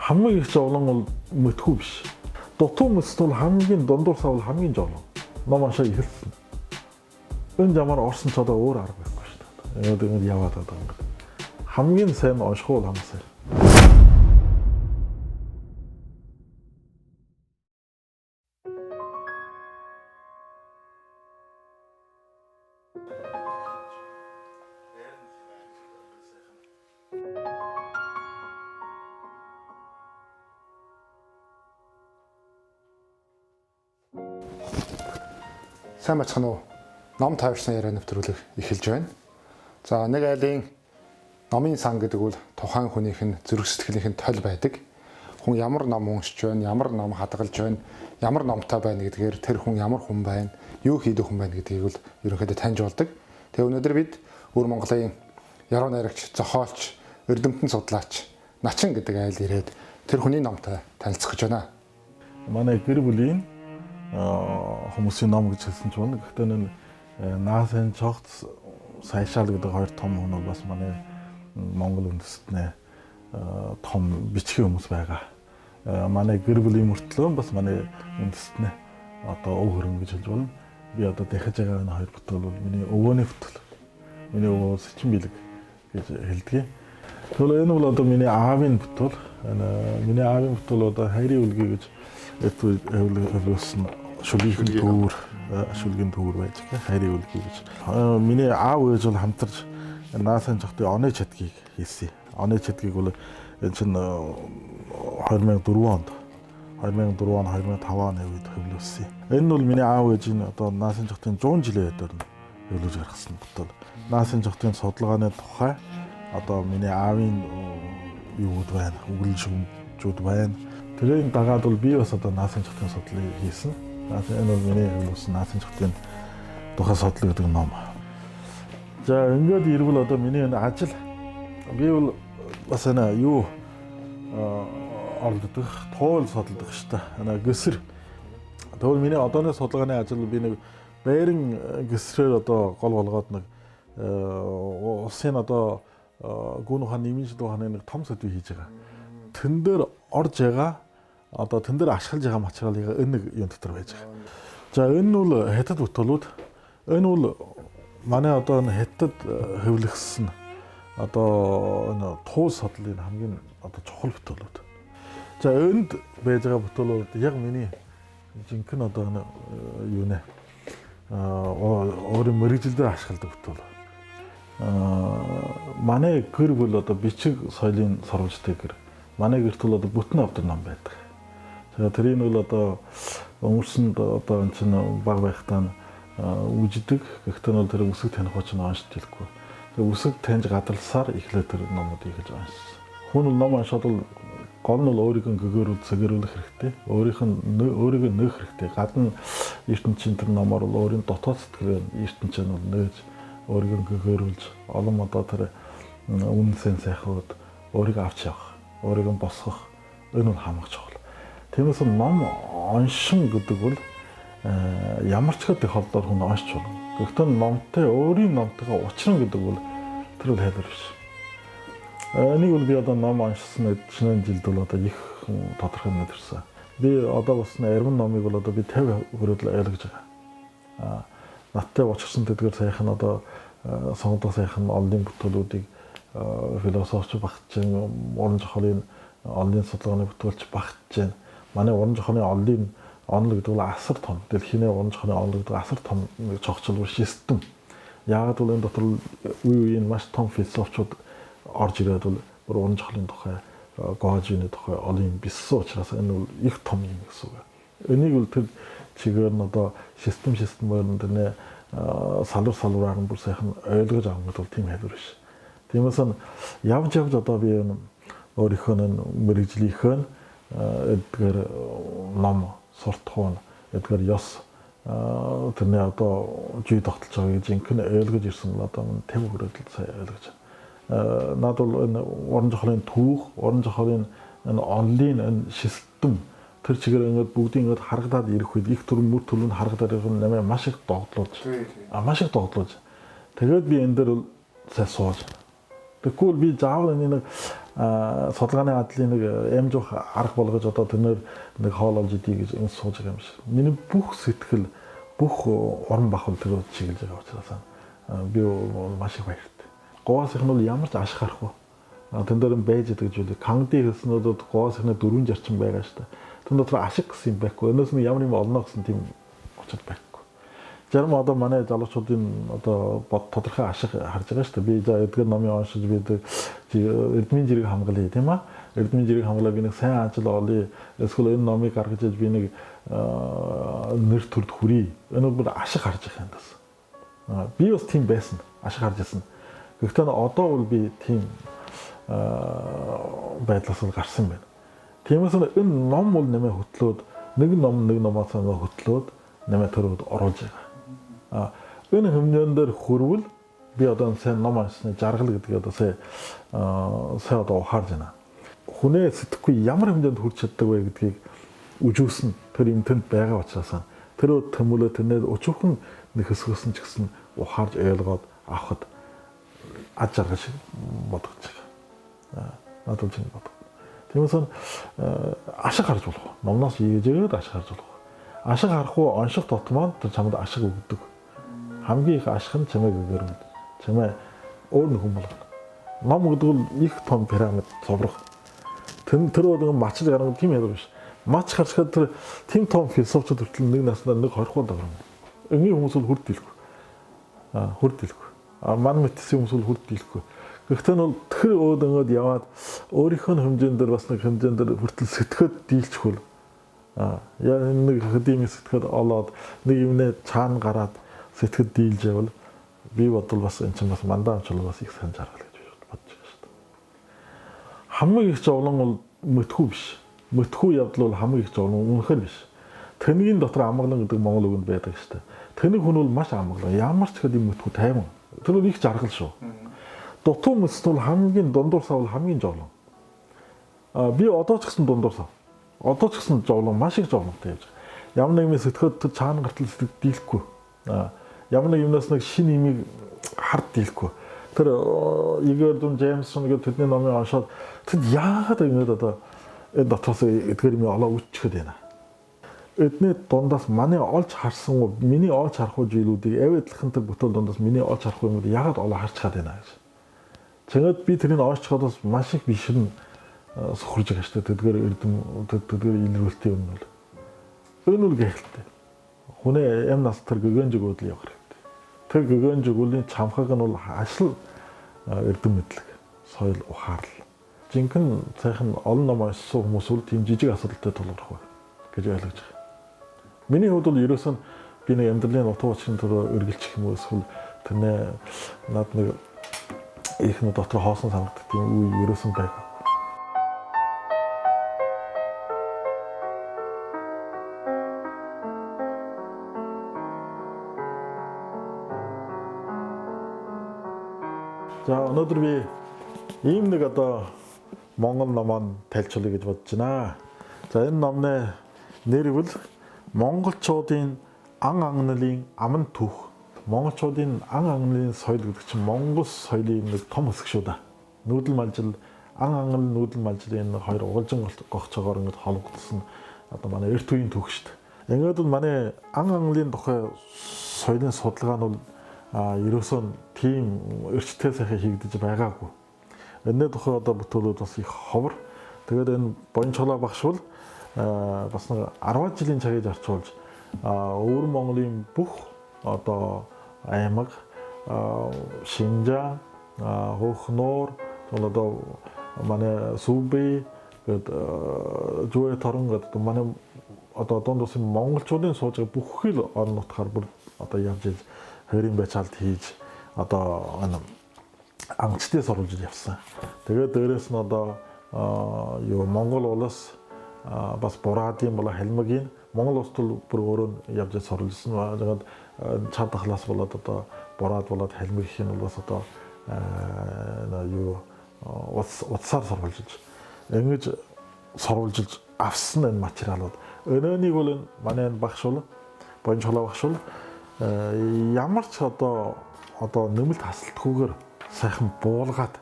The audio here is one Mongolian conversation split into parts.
хамгийн их зовлон бол мэдгүй биш. Дутуу мэс бол хамгийн дундуур савл хамгийн зовлон. Ном ашаа ихэлсэн. Энэ замаар орсон ч одоо өөр арга байхгүй шүү дээ. Ингээд яваад байгаа юм. Хамгийн сайн унших бол хамсаа. Сайн бацхан уу. Ном тайварсан яриа нэвтрүүлэг эхэлж байна. За нэг айлын номын сан гэдэг бол тухайн хүнийх нь зүрх сэтгэлийнх нь толь байдаг. Хүн ямар ном уншиж байна, ямар ном хадгалж байна, ямар номтой байна гэдгээр тэр хүн ямар хүн байна, юу хийдэг хүн байна гэдгийг бол ерөнхийдөө таньж болдог. Тэгээ өнөөдөр бид Өвөр Монголын яруу найрагч, зохиолч, эрдэмтэн судлаач Начин гэдэг айл ирээд тэр хүний номтой танилцах гэж байна. Манай гэр бүлийн хүмүүсийн ном гэж хэлсэн чинь гэхдээ Наасан цогт Сайшаал гэдэг хоёр том хүн бол бас манай Монгол үндэстнээ том бичгийн хүмүүс байгаа. Манай гэр бүлийн мөртлөө бас манай үндэстнээ одоо өв хөрөнгө гэж хэлж байна. Би одоо дахиж байгаа энэ хоёр бүтээл бол миний өвөөний бүтээл. Миний өвөө Сэчин бэлэг гэж хэлдэг. Тэгвэл энэ бол одоо миний аавын бүтээл. Миний аавын бүтээл одоо хайрын үлгий гэж эвлүүлсэн шүлгийн төвөр байж байгаа. Хайрын үлгий гэж. Миний аав ээж бол хамтарч Наасан цогтын оны чадгийг хийсэн. Оны чадгийг бол энэ чинь 2004 онд 2005 оны үед хөвлөсөн. Энэ нь бол миний аав ээжийн одоо Наасан цогтын 100 жилийн өдөр нь хөвлөж гаргасан бүтээл. Наасан цогтын судалгааны тухай одоо миний аавын юуд байна, үгэл шүмжүүд байна. Тэрийн дагаад бол би бас одоо Наасан цогтын судлалыг хийсэн. Энэ бол миний хөвлөсөн Наасан цогтын тухай судлал гэдэг ном. За ингээд ирвэл одоо миний энэ ажил би бол бас энэ юу оролддог, туул судалдаг шүү дээ. Гэсэр. Тэгвэл миний одооны судалгааны ажил би нэг байрын гэсрээр одоо гол болгоод нэг улсын одоо гүн ухааны нэмийн ухааны нэг том сэдвийг хийж байгаа. Тэн дээр орж байгаа одоо тэн дээр ашиглаж байгаа материалыг энэ нэг юм дотор байж байгаа. За энэ нь бол хятад бүтээлүүд. Энэ бол манай одоо энэ хятад хэвлэгсэн одоо энэ туул судлалын хамгийн одоо чухал бүтээлүүд. За энд байж байгаа бүтээлүүд яг миний жинхэнэ одоо юу нэ өөрийн мэрэгжилдээр ашигладаг бүтээл. Манай гэр бүл одоо бичиг соёлын сурвалжтай гэр. Манай гэрт бол одоо бүтэн автор ном байдаг. Тэгээ тэрийг бол одоо өмөрсөнд одоо энэ чинь баг байхтаа үждэг. Гэхдээ нь тэр үсэг таних учраас уншиж хэлэхгүй. Тэгээ үсэг таньж гадарласаар эхлээд тэр номуудыг хийж уншсан. Хүн ном уншаад бол гол нь өөрийнхөө гэгээрүүд цэгэрүүлэх хэрэгтэй. Өөрийгөө нөх хэрэгтэй. Гадна ертөнцийн тэр номоор бол өөрийн дотоод сэтгэлээ ертөнцийн бол нээж өөрийгөө гэгээрүүлж олон одоо тэр үнэн сайхнууд өөрийгөө авч явах, өөрийгөө босгох энэ бол хамаг чухал. Тиймээс ном уншин гэдэг бол ямар ч хэдий холдоор хүн уншиж болно. Гэхдээ номтой өөрийн номтойгоо учрна гэдэг бол тэр бол хайр биш. Энийг бол би одоо ном уншсан шинэ жилд бол одоо их тодорхой мэдэрсэн. Би одоо бас арвин номыг бол одоо би 50 хүртэл ойлгож байгаа. Надтай уучрсан тэдгээр сайхан одоо сонгодог сайхан олонний бүтээлүүдийг философч багтж, уран зохиолын олонний судалгааны бүтээлч багтж. Манай уран зохиолын олонний онол гэдэг бол асар том. Дэлхийн уран зохиолын онол гэдэг асар том цогцлбор систем. Яагаад бол энэ дотор үе үеийн маш том философчууд орж ирээд бол уран зохиолын тухай, гожины тухай олон юм биссэн учраас энэ бол их том юм гэсэн үг. Энийг бол тэр чигээр нь одоо систем боолн дэрнэ салвараар нь бүр сайхан ойлгож авах гэдэг бол тийм хайр биш. Тиймээс явж одоо би өөрийнхөө мэрэгжлийнхөө эдгээр ном суртахуун эдгээр ёс тэрний одоо жий тогтолж байгааг жинхэнэ ойлгож ирсэн бол одоо 50 хүртэл сайн ойлгож байна. Наад бол энэ уран зохиолын түүх, уран зохиолын энэ онлын энэ систем тэр чигээр ингээд бүгдийг ингээд харагдаад ирэх үед их төрөн мөр төлөнд харагдаад ирэх нь намайг маш их догтлуулж. Маш их догтлуулж. Тэгээд би энэ дээр бол сайн сууж. Тэгвэл би заавал энэ нэг судалгааны адлын нэг эм жоох арга болгож одоо тэрнэр нэг хоол олж идий гэж энэ сууж байгаа юм шиг. Миний бүх сэтгэл, бүх уран бахал тэр чиглэж байгаа учраас би маш их баяртай. Говьсийнх нь бол ямар ч ашиг харахгүй. Тэн дээр байж байгаа гэж үл канди хэлснүүдэд говьсийнхны 4 зарчим байгаа шүү дээ. Тэн дотор ашиг гэсэн юм байхгүй. Өнөөс нь ямар юм олно гэсэн тийм очод байхгүй. Зарим одоо манай залуучуудын одоо тодорхой ашиг харж байгаа шүү дээ. Би за эдгээр номын уншиж би эрдмийн жирийг хамгаалъя тийм аа. Эрдмийн жирийг хамгаалаа би нэг сайн ажил олъё. Эсвэл энэ номыг гаргаж иж би нэг нэр төрд хүрье. Энэ бол ашиг харж байгаа юм даа. Би бас тийм байсан. Ашиг харж байсан. Гэхдээ одоо бол би тийм байдлаас л гарсан байна. Тиймээс энэ ном бол нэмээ хөтлөөд нэг номоос хөтлөөд нэмээ төрөд оруулж байгаа. Энэ хэмжээнд дээр хүрвэл би одоо сайн ном уншсны жаргал гэдгийг одоо сайн одоо ухаарж байна. Хүнээ сэтгэхгүй ямар хэмжээнд хүрч чаддаг вэ гэдгийг үжүүлсэн тэр юм тэнд байгаа учраас тэр төмөлөө тэрнээ өчүүхэн нэг хэсгөөс нь ч гэсэн ухаарж ойлгоод авахд аж аргал шиг бодож байгаа. Надад ч бодох. Тиймээс ашиг харж болох. Номноос ийжээд ашиг харж болох. Ашиг харахгүй онших тутмаа тэр чамд ашиг өгдөг. Хамгийн их ашиг нь чамайг өгөрөнд. Чамай өөр нэг хүн болгоно. Ном гэдэг бол их том пирамид цоврох. Тэр бол мачд гаргах тийм ядар биш. Мач харахад тэр тийм том философичуд хүртэл нэг наснаа нэг 20 хуу даграм. Энгийн хүмүүс бол хүрдэлгүй. Хүрдэлгүй. Ман мэтсэн хүмүүс бол хүрдэлгүй. Гэхдээ нь тэр өөд яваад өөрийнхөө хэмжээнд дээр бас нэг хэмжээнд дээр хүртэл сэтгэхэд дийлчихвэл яа нэг хэдийн сэтгэхэд олоод нэг юмнээ цаана гараад сэтгэхэд дийлж явал би бодвол бас энэ чинь бас мандаа амчлал бас их сайн жаргал гэж бодож байгаа шүү дээ. Хамгийн их зовлон бол мөтгүү биш. Мөтгүү явдал бол хамгийн их зовлон үнэхээр биш. Тэнгийн дотор амгалан гэдэг монгол үгэнд байдаг шүү дээ. Тэнийг хүн бол маш амгалан. Ямар ч ихэд юм мөтгүү тайван. Тэр бол их жаргал шүү. Дутуу мэс бол хамгийн дундуур сав бол хамгийн зовлон. Би одоо ч гэсэн дундуур сав. Одоо ч гэсэн зовлон маш их зовлонтой явж байгаа. Ямар нэг юм сэтгэхэд тэр цаана гартал сэтгэд дийлэхгүй. Ямар нэг юмнаас нэг шин имийг хард дийлэхгүй. Тэр Игор Дун Джеймсон гэдэг тэдний номыг уншаад тэд яагаад ингэж одоо энэ дотроос эдгээр юм олоо үтчихэд байна. Эдний дундаас манай олж харсан уу, миний олж харах зүйлүүдийг авиадлахын тэр бүтээл дундаас миний олж харах юмуд яагаад олоо харж чад байна гэж. Тэгэд би тэрийг оочход бас маш их бишрэн сухарж байгаа шүү дээ. Тэдгээр эрдэм тэдгээр илрүүлтийн юм бол. Энэ үл гайхалтай. Хүнээ юм нас тэр гэгэн зүгүүд л явах хэрэгтэй. Тэр гэгэн зүгүүлийн чамхаг нь бол ашил эрдэм мэдлэг, соёл ухаарл. Жинхэнэ сайхан олон ном уншсан хүмүүс бол тийм жижиг асуудалтай тулгарх бай гэж ойлгож байгаа. Миний хувьд бол ерөөсөн би нэг амьдралын утга учирын төлөө үргэлжлэх юм эсвэл тэрнээ над нэг ихний дотор хоосон санагддаг тийм үе ерөөсөн байг. За өнөөдөр би ийм нэг одоо монгол номоо тайлбарлая гэж бодож байна. За энэ номны нэр бол Монголчуудын ан ангалын аман түүх. Монголчуудын ан ангалын соёл гэдэг чинь Монгол соёлын нэг том хэсэг шүү дээ. Нүүдэл малжил, ан ангал нүүдэл малжлын хоёр угалжин гогцоогоор ингэж холбогдсон одоо манай эрт үеийн түүх шүү дээ. Ингээд бол манай ан ангалын тухай соёлын судалгаа нь бол ерөөсөө тийм эрчтэй сайхан хийгдэж байгаагүй. Энэний тухай одоо бүтээлүүд бас их ховор. Тэгээд энэ Боён Чолоо багш бол бас нэг 10 жилийн цагийг зарцуулж өвөр Монголын бүх одоо аймаг, Шинжаан, Хөхнөр, одоо манай Сүбэй гэдэг Жүэ Торон гэдэг манай одоо дунд усын монголчуудын сууж байгаа бүх л орон нутгаар бүр одоо явж хоёрын байцаалт хийж одоо ангацтай сурвалж явсан. Тэгээд дээрээс нь одоо юу Монгол улс бас бураадын бола халмагийн Монгол улс тул бүр өөрөө явж сурвалжсан. Тэгээд цаад ахлаас болоод одоо бураад болоод халмагхийн бол бас одоо юу утсаар сурвалжилж ингэж сурвалжилж авсан энэ материалууд. Өнөөнийг бол манай багш бол Боён Чолоо багш бол ямар ч одоо нэмэлт хасалтгүйгээр сайхан буулгаад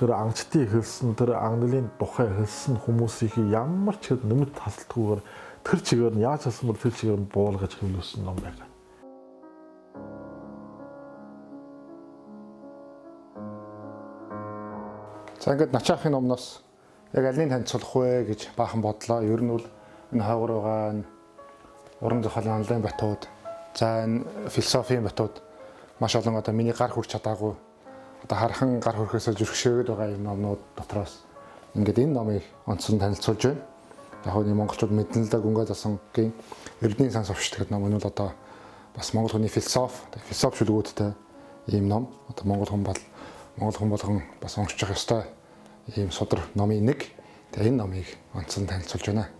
тэр анчтыг хэлсэн, тэр англиын тухай хэлсэн хүмүүсийг ямар ч хэд нэмэлт тасалтгүйгээр тэр чигээр нь яаж хэлсэн бол тэр чигээр нь буулгаж хөвлөсөн ном байна. За ингээд Начаахын номноос яг алийг танилцуулах вэ гэж баахан бодлоо. Ер нь бол энэ хойгоор байгаа уран зохиолын онлайн батууд, за энэ философийн батууд маш олон одоо миний гар хүрч чадаагүй одоо хархан гар хүрхээсээ зүрхшээгээд байгаа юм номнууд дотроос ингээд энэ номыг онцгой танилцуулж байна. Яг нь монголчууд мэднэлдээ гүнгээ засангийн эрдэнийн сан совчт гэдэг ном нь бол одоо бас монгол хүний философи шүлгүүдтэй ийм ном. Одоо монгол хүн болгон бас уншиж явах ёстой ийм судар номын нэг. Тэгээ энэ номыг онцгой танилцуулж байна.